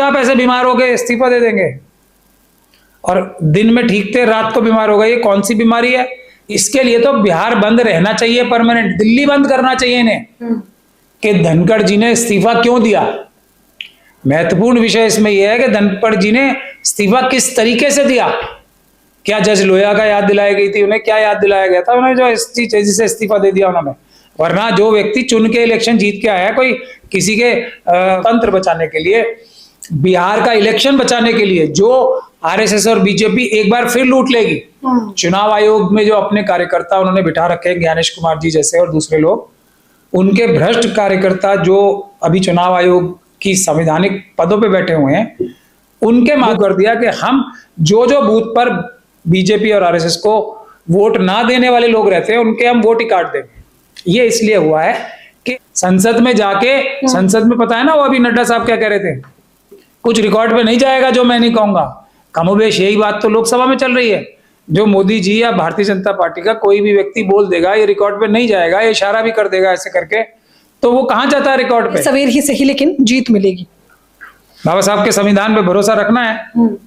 चुपचाप ऐसे बीमार हो गए इस्तीफा दे देंगे, और दिन में ठीक थे रात को बीमार हो गए। ये कौन सी बीमारी है? इसके लिए तो बिहार बंद रहना चाहिए, परमानेंट। दिल्ली बंद करना चाहिए इन्हें कि धनखड़ जी ने इस्तीफा क्यों दिया। महत्वपूर्ण विषय इसमें यह है कि धनखड़ जी ने इस्तीफा किस तरीके से दिया। क्या जज लोया का याद दिलाई गई थी? उन्हें क्या याद दिलाया गया था? उन्हें जो तेजी से इस्तीफा दे दिया उन्होंने। वरना जो व्यक्ति चुन के इलेक्शन जीत के आया, कोई किसी के तंत्र बचाने के लिए, बिहार का इलेक्शन बचाने के लिए, जो आरएसएस और बीजेपी एक बार फिर लूट लेगी। चुनाव आयोग में जो अपने कार्यकर्ता उन्होंने बिठा रखे हैं, ज्ञानेश कुमार जी जैसे और दूसरे लोग, उनके भ्रष्ट कार्यकर्ता जो अभी चुनाव आयोग की संवैधानिक पदों पे बैठे हुए हैं, उनके मांग कर दिया कि हम जो बूथ पर बीजेपी और आरएसएस को वोट ना देने वाले लोग रहते हैं, उनके हम वोट ही काट देंगे। ये इसलिए हुआ है कि संसद में जाके, संसद में पता है ना वो अभी नड्डा साहब क्या कह रहे थे, कुछ रिकॉर्ड पे नहीं जाएगा जो मैं नहीं कहूंगा। कमोबेश यही बात तो लोकसभा में चल रही है। जो मोदी जी या भारतीय जनता पार्टी का कोई भी व्यक्ति बोल देगा ये रिकॉर्ड पे नहीं जाएगा, ये इशारा भी कर देगा ऐसे करके, तो वो कहां जाता है रिकॉर्ड पे? सवेर ही सही, लेकिन जीत मिलेगी। बाबा साहब के संविधान पे भरोसा रखना है।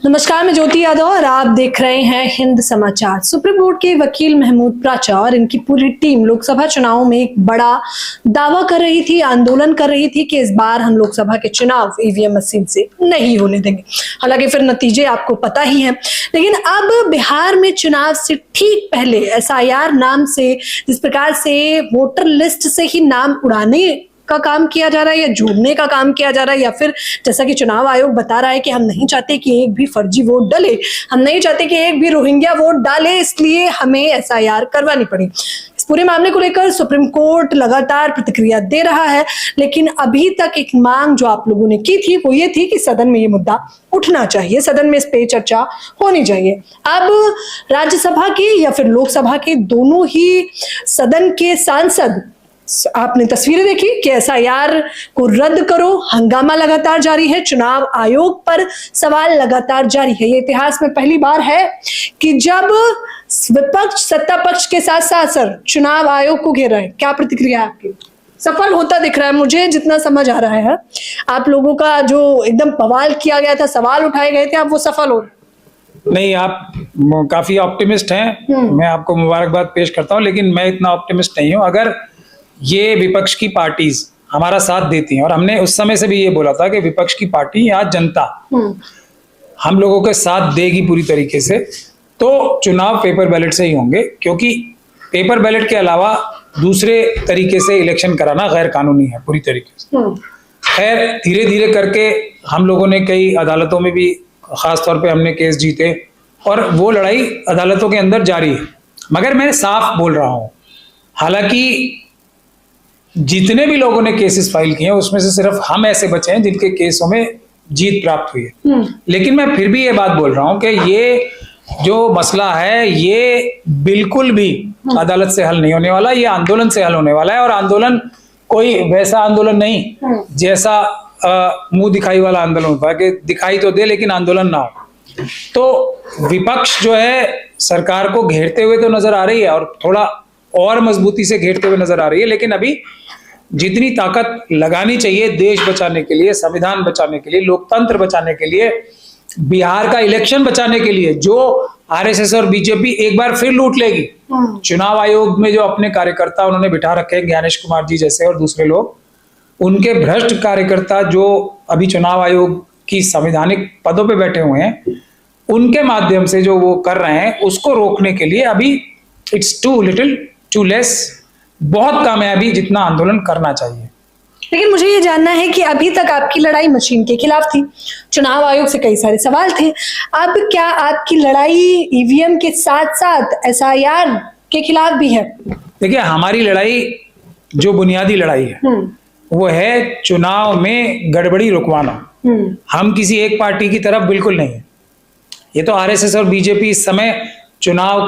नमस्कार, मैं ज्योति यादव और आप देख रहे हैं हिंद समाचार। सुप्रीम कोर्ट के वकील महमूद प्राचा और इनकी पूरी टीम लोकसभा चुनाव में एक बड़ा दावा कर रही थी, आंदोलन कर रही थी कि इस बार हम लोकसभा के चुनाव ईवीएम मशीन से नहीं होने देंगे। हालांकि फिर नतीजे आपको पता ही हैं। लेकिन अब बिहार में चुनाव से ठीक पहले एसआईआर नाम से, जिस प्रकार से वोटर लिस्ट से ही नाम उड़ाने का काम किया जा रहा है या जोड़ने का काम किया जा रहा है, या फिर जैसा कि चुनाव आयोग बता रहा है कि हम नहीं चाहते कि एक भी फर्जी वोट डले, हम नहीं चाहते कि एक भी रोहिंग्या वोट डाले, इसलिए हमें एसआईआर करवानी पड़ी। इस पूरे मामले को लेकर सुप्रीम कोर्ट लगातार प्रतिक्रिया दे रहा है, लेकिन अभी तक एक मांग जो आप लोगों ने की थी वो ये थी कि सदन में ये मुद्दा उठना चाहिए, सदन में इस पे चर्चा होनी चाहिए। अब राज्यसभा के या फिर लोकसभा के दोनों ही सदन के सांसद, आपने तस्वीरें देखी कि एसआईआर को रद्द करो, हंगामा लगातार जारी है, चुनाव आयोग पर सवाल लगातार जारी है। ये इतिहास में पहली बार है कि जब विपक्ष सत्ता पक्ष के साथ साथ सर चुनाव आयोग को घेर रहे हैं। क्या प्रतिक्रिया है आपकी? सफल होता दिख रहा है मुझे, जितना समझ आ रहा है। आप लोगों का जो एकदम बवाल किया गया था, सवाल उठाए गए थे, आप वो सफल हो रहे? नहीं, आप काफी ऑप्टिमिस्ट हैं, मैं आपको मुबारकबाद पेश करता हूं, लेकिन मैं इतना ऑप्टिमिस्ट नहीं हूं। अगर ये विपक्ष की पार्टीज हमारा साथ देती हैं, और हमने उस समय से भी ये बोला था कि विपक्ष की पार्टी या जनता हम लोगों के साथ देगी पूरी तरीके से, तो चुनाव पेपर बैलेट से ही होंगे। क्योंकि पेपर बैलेट के अलावा दूसरे तरीके से इलेक्शन कराना गैर कानूनी है पूरी तरीके से। खैर, धीरे धीरे करके हम लोगों ने कई अदालतों में भी, खास तौर पे हमने केस जीते, और वो लड़ाई अदालतों के अंदर जारी है। मगर मैं साफ बोल रहा हूं, हालांकि जितने भी लोगों ने केसेस फाइल किए हैं उसमें से सिर्फ हम ऐसे बचे हैं जिनके केसों में जीत प्राप्त हुई है। लेकिन मैं फिर भी ये बात बोल रहा हूं कि ये जो मसला है ये बिल्कुल भी अदालत से हल नहीं होने वाला, ये आंदोलन से हल होने वाला है। और आंदोलन कोई वैसा आंदोलन नहीं जैसा मुंह दिखाई वाला आंदोलन होता है कि दिखाई तो दे लेकिन आंदोलन ना हो। तो विपक्ष जो है सरकार को घेरते हुए तो नजर आ रही है, और थोड़ा और मजबूती से घेरते हुए नजर आ रही है, लेकिन अभी जितनी ताकत लगानी चाहिए देश बचाने के लिए, संविधान बचाने के लिए, लोकतंत्र बचाने के लिए, बिहार का इलेक्शन बचाने के लिए, जो आरएसएस और बीजेपी एक बार फिर लूट लेगी। चुनाव आयोग में जो अपने कार्यकर्ता उन्होंने बिठा रखे हैं, ज्ञानेश कुमार जी जैसे और दूसरे लोग, उनके भ्रष्ट कार्यकर्ता जो अभी चुनाव आयोग की संवैधानिक पदों पे बैठे हुए हैं, उनके माध्यम से जो वो कर रहे हैं उसको रोकने के लिए अभी it's too little too less, बहुत कम है अभी जितना आंदोलन करना चाहिए। लेकिन मुझे ये जानना है कि अभी तक आपकी लड़ाई मशीन के खिलाफ थी, चुनाव आयोग से कई सारे सवाल थे, अब क्या आपकी लड़ाई ईवीएम के साथ साथ एसआईआर के खिलाफ भी है? देखिए, हमारी लड़ाई जो बुनियादी लड़ाई है वो है चुनाव में गड़बड़ी रुकवाना। हम किसी एक पार्टी की तरफ बिल्कुल नहीं है। ये तो आरएसएस और बीजेपी इस समय चुनाव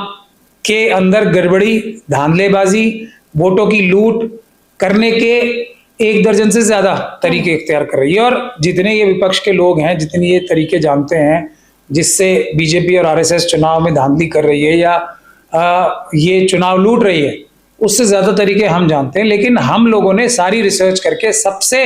के अंदर गड़बड़ी, धांधलेबाजी, वोटों की लूट करने के 1 दर्जन से ज्यादा तरीके इख्तियार कर रही है। और जितने ये विपक्ष के लोग हैं, जितने ये तरीके जानते हैं जिससे बीजेपी और आरएसएस चुनाव में धांधली कर रही है या ये चुनाव लूट रही है, उससे ज्यादा तरीके हम जानते हैं। लेकिन हम लोगों ने सारी रिसर्च करके सबसे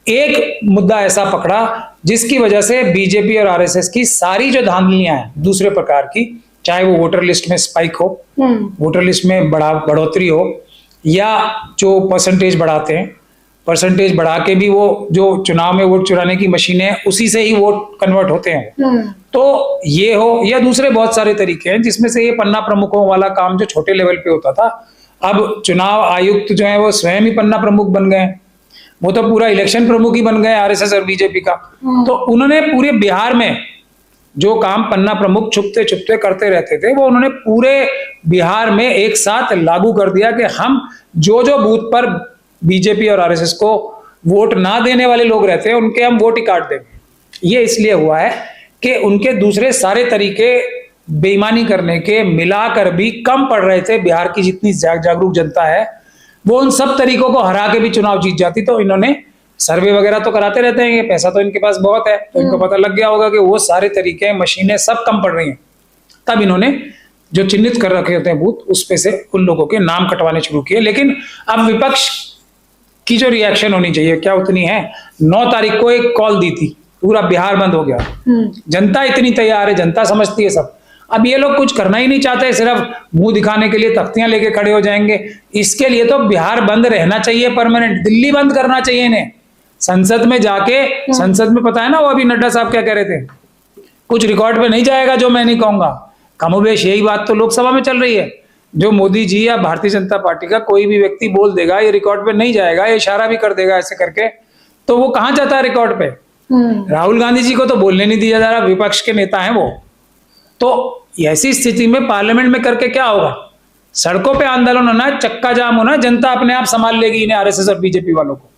एक मुद्दा ऐसा पकड़ा जिसकी वजह से बीजेपी और आरएसएस की सारी जो धांधलियां हैं दूसरे प्रकार की, चाहे वो वोटर लिस्ट में स्पाइक हो, वोटर लिस्ट में बढ़ोतरी हो, या जो परसेंटेज बढ़ाते हैं, परसेंटेज बढ़ा के भी वो जो चुनाव में वोट चुराने की मशीनें हैं उसी से ही वोट कन्वर्ट होते हैं, तो ये हो, या दूसरे बहुत सारे तरीके हैं जिसमें से ये पन्ना प्रमुखों वाला काम जो छोटे लेवल पे होता था, अब चुनाव आयुक्त जो है वो स्वयं ही पन्ना प्रमुख बन गए, वो तो पूरा इलेक्शन प्रमुख ही बन गए आरएसएस और बीजेपी का। तो उन्होंने पूरे बिहार में जो काम पन्ना प्रमुख छुपते छुपते करते रहते थे वो उन्होंने पूरे बिहार में एक साथ लागू कर दिया कि हम जो जो बूथ पर बीजेपी और आरएसएस को वोट ना देने वाले लोग रहते हैं उनके हम वोट ही काट देंगे। ये इसलिए हुआ है कि उनके दूसरे सारे तरीके बेईमानी करने के मिलाकर भी कम पड़ रहे थे। बिहार की जितनी जागरूक जनता है वो उन सब तरीकों को हरा के भी चुनाव जीत जाती। तो इन्होंने सर्वे वगैरह तो कराते रहते हैं, पैसा तो इनके पास बहुत है, तो इनको पता लग गया होगा कि वो सारे तरीके मशीनें सब कम पड़ रही हैं। तब इन्होंने जो चिन्हित कर रखे होते हैं बूथ उस पे से उन लोगों के नाम कटवाने शुरू किए। लेकिन अब विपक्ष की जो रिएक्शन होनी चाहिए क्या उतनी है। 9 तारीख को एक कॉल दी थी, पूरा बिहार बंद हो गया, जनता इतनी तैयार है, जनता समझती है सब। अब ये लोग कुछ करना ही नहीं चाहते, सिर्फ मुंह दिखाने के लिए तख्तियां लेके खड़े हो जाएंगे। इसके लिए तो बिहार बंद रहना चाहिए परमानेंट, दिल्ली बंद करना चाहिए इन्हें। संसद में जाके, संसद में पता है ना वो अभी नड्डा साहब क्या कह रहे थे, कुछ रिकॉर्ड पे नहीं जाएगा जो मैं नहीं कहूंगा। कमोबेश यही बात तो लोकसभा में चल रही है। जो मोदी जी या भारतीय जनता पार्टी का कोई भी व्यक्ति बोल देगा ये रिकॉर्ड पे नहीं जाएगा, ये इशारा भी कर देगा ऐसे करके, तो वो कहां जाता है रिकॉर्ड पे। राहुल गांधी जी को तो बोलने नहीं दिया जा रहा, विपक्ष के नेता हैं वो। तो ऐसी स्थिति में पार्लियामेंट में करके क्या होगा, सड़कों पे आंदोलन होना, चक्का जाम होना, जनता अपने आप संभाल लेगी इन्हें, आरएसएस और बीजेपी वालों को।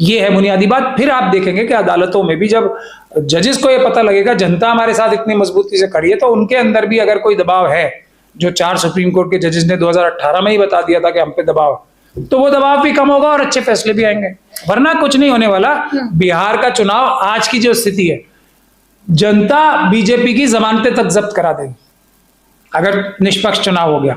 ये है बुनियादी बात। फिर आप देखेंगे कि अदालतों में भी जब जजेस को ये पता लगेगा जनता हमारे साथ इतनी मजबूती से खड़ी है, तो उनके अंदर भी अगर कोई दबाव है, जो 4 सुप्रीम कोर्ट के जजेस ने 2018 में ही बता दिया था कि हम पे दबाव, तो वो दबाव भी कम होगा और अच्छे फैसले भी आएंगे। वरना कुछ नहीं होने वाला। बिहार का चुनाव आज की जो स्थिति है, जनता बीजेपी की जमानतें तक जब्त करा देगी अगर निष्पक्ष चुनाव हो गया।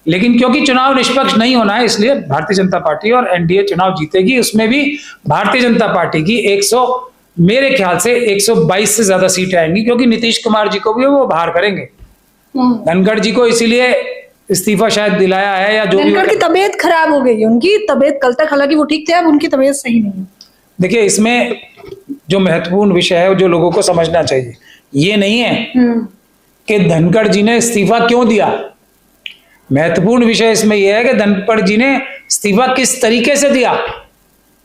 लेकिन क्योंकि चुनाव निष्पक्ष नहीं होना है, इसलिए भारतीय जनता पार्टी और एनडीए चुनाव जीतेगी। उसमें भी भारतीय जनता पार्टी की 100, मेरे ख्याल से 122 से ज्यादा सीटें आएंगी, क्योंकि नीतीश कुमार जी को भी वो बाहर करेंगे। धनखड़ जी को इसीलिए इस्तीफा शायद दिलाया है, या जो भी धनखड़ की तबीयत खराब हो गई, उनकी तबीयत कल तक हालांकि वो ठीक थे, अब उनकी तबीयत सही नहीं है। देखिए, इसमें जो महत्वपूर्ण विषय है जो लोगों को समझना चाहिए, ये नहीं है कि धनखड़ जी ने इस्तीफा क्यों दिया। महत्वपूर्ण विषय इसमें यह है कि धनखड़ जी ने इस्तीफा किस तरीके से दिया।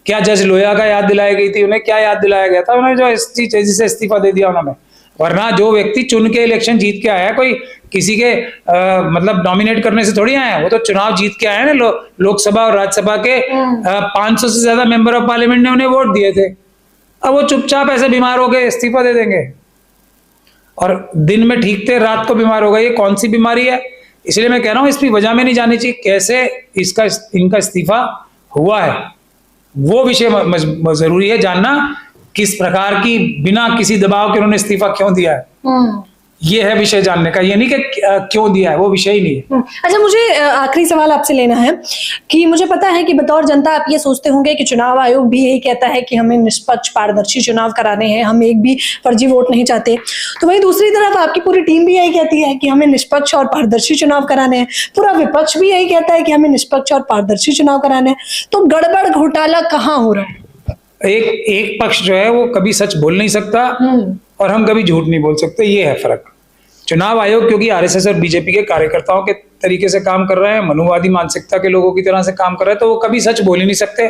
क्या जज लोहिया का याद दिलाई गई थी उन्हें, क्या याद दिलाया गया था उन्हें जो जिसे इस्तीफा दे दिया उन्होंने। वरना जो व्यक्ति चुन के इलेक्शन जीत के आया, कोई किसी के मतलब नॉमिनेट करने से थोड़ी आए हैं, वो तो चुनाव जीत के आए हैं ना। लोकसभा और राज्यसभा के 500 से ज्यादा मेंबर ऑफ पार्लियामेंट ने उन्हें वोट दिए थे। अब वो चुपचाप ऐसे बीमार हो गए इस्तीफा दे देंगे, और दिन में ठीक थे रात को बीमार हो गए। ये कौन सी बीमारी है? इसलिए मैं कह रहा हूं इसकी वजह में नहीं जानी चाहिए, कैसे इनका इस्तीफा हुआ है वो विषय जरूरी है जानना। किस प्रकार की, बिना किसी दबाव के उन्होंने इस्तीफा क्यों दिया है, ये है विषय जानने का। ये नहीं कि क्यों दिया है, वो विषय ही नहीं है। अच्छा, मुझे आखिरी सवाल आपसे लेना है कि मुझे पता है कि बतौर जनता आप ये सोचते होंगे कि चुनाव आयोग भी यही कहता है कि हमें निष्पक्ष पारदर्शी चुनाव कराने हैं, हम एक भी फर्जी वोट नहीं चाहते। तो वहीं दूसरी तरफ आपकी पूरी टीम भी यही कहती है कि हमें निष्पक्ष और पारदर्शी चुनाव कराने हैं, पूरा विपक्ष भी यही कहता है कि हमें निष्पक्ष और पारदर्शी चुनाव कराने हैं। तो गड़बड़ घोटाला कहाँ हो रहा है? एक पक्ष जो है वो कभी सच बोल नहीं सकता और हम कभी झूठ नहीं बोल सकते, ये है फर्क। चुनाव आयोग क्योंकि आरएसएस और बीजेपी के कार्यकर्ताओं के तरीके से काम कर रहे हैं, मनुवादी मानसिकता के लोगों की तरह से काम कर रहे हैं, तो वो कभी सच बोल ही नहीं सकते।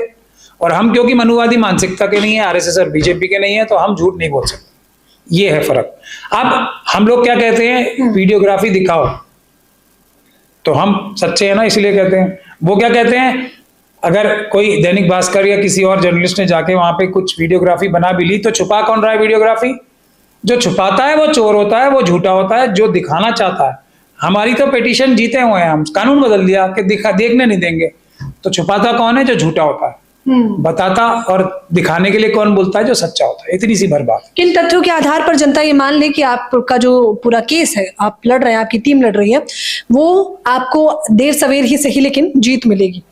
और हम क्योंकि मनुवादी मानसिकता के नहीं है, आरएसएस और बीजेपी के नहीं है, तो हम झूठ नहीं बोल सकते। ये है फर्क। अब हम लोग क्या कहते हैं, वीडियोग्राफी दिखाओ, तो हम सच्चे हैं ना, इसलिए कहते हैं। वो क्या कहते हैं, अगर कोई दैनिक भास्कर या किसी और जर्नलिस्ट ने जाके वहां पे कुछ वीडियोग्राफी बना भी ली, तो छुपा कौन रहा है वीडियोग्राफी? जो छुपाता है वो चोर होता है, वो झूठा होता है। जो दिखाना चाहता है, हमारी तो पिटीशन जीते हुए हैं, हम कानून बदल दिया कि देखने नहीं देंगे। तो छुपाता कौन है? जो झूठा होता है। बताता और दिखाने के लिए कौन बोलता है? जो सच्चा होता है। इतनी सी भर बात। किन तथ्यों के आधार पर जनता ये मान ले कि आपका जो पूरा केस है, आप लड़ रहे हैं, आपकी टीम लड़ रही है, वो आपको देर सवेर ही सही लेकिन जीत मिलेगी?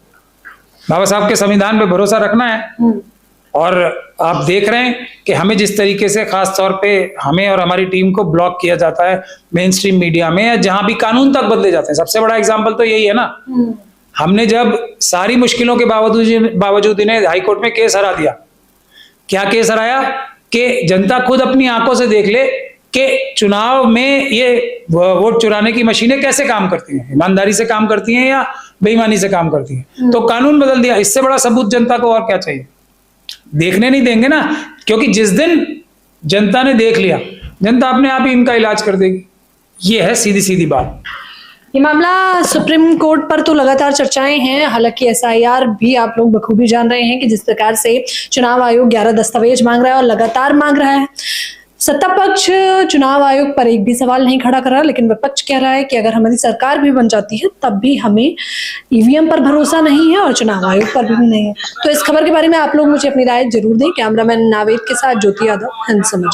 बाबा साहब के संविधान पे भरोसा रखना है। और आप देख रहे हैं कि हमें जिस तरीके से खास तौर पे हमें और हमारी टीम को ब्लॉक किया जाता है मेन स्ट्रीम मीडिया में, या जहां भी कानून तक बदले जाते हैं। सबसे बड़ा एग्जाम्पल तो यही है ना, हमने जब सारी मुश्किलों के बावजूद इन्हें हाईकोर्ट में केस हरा दिया। क्या केस हराया कि जनता खुद अपनी आंखों से देख ले कि चुनाव में ये वोट चुराने की मशीनें कैसे काम करती हैं, ईमानदारी से काम करती हैं या बेईमानी से काम करती हैं। तो कानून बदल दिया, इससे बड़ा सबूत जनता को और क्या चाहिए। देखने नहीं देंगे ना, क्योंकि जिस दिन जनता ने देख लिया, जनता अपने आप ही इनका इलाज कर देगी। ये है सीधी सीधी बात। ये मामला सुप्रीम कोर्ट पर तो लगातार चर्चाएं हैं। हालांकि एसआईआर भी आप लोग बखूबी जान रहे हैं कि जिस प्रकार से चुनाव आयोग 11 दस्तावेज मांग रहा है और लगातार मांग रहा है। सत्ता पक्ष चुनाव आयोग पर एक भी सवाल नहीं खड़ा कर रहा, लेकिन विपक्ष कह रहा है कि अगर हमारी सरकार भी बन जाती है तब भी हमें ईवीएम पर भरोसा नहीं है और चुनाव आयोग पर भी नहीं है। तो इस खबर के बारे में आप लोग मुझे अपनी राय जरूर दें। कैमरामैन नावेद के साथ ज्योति यादव, हिंद समाचार।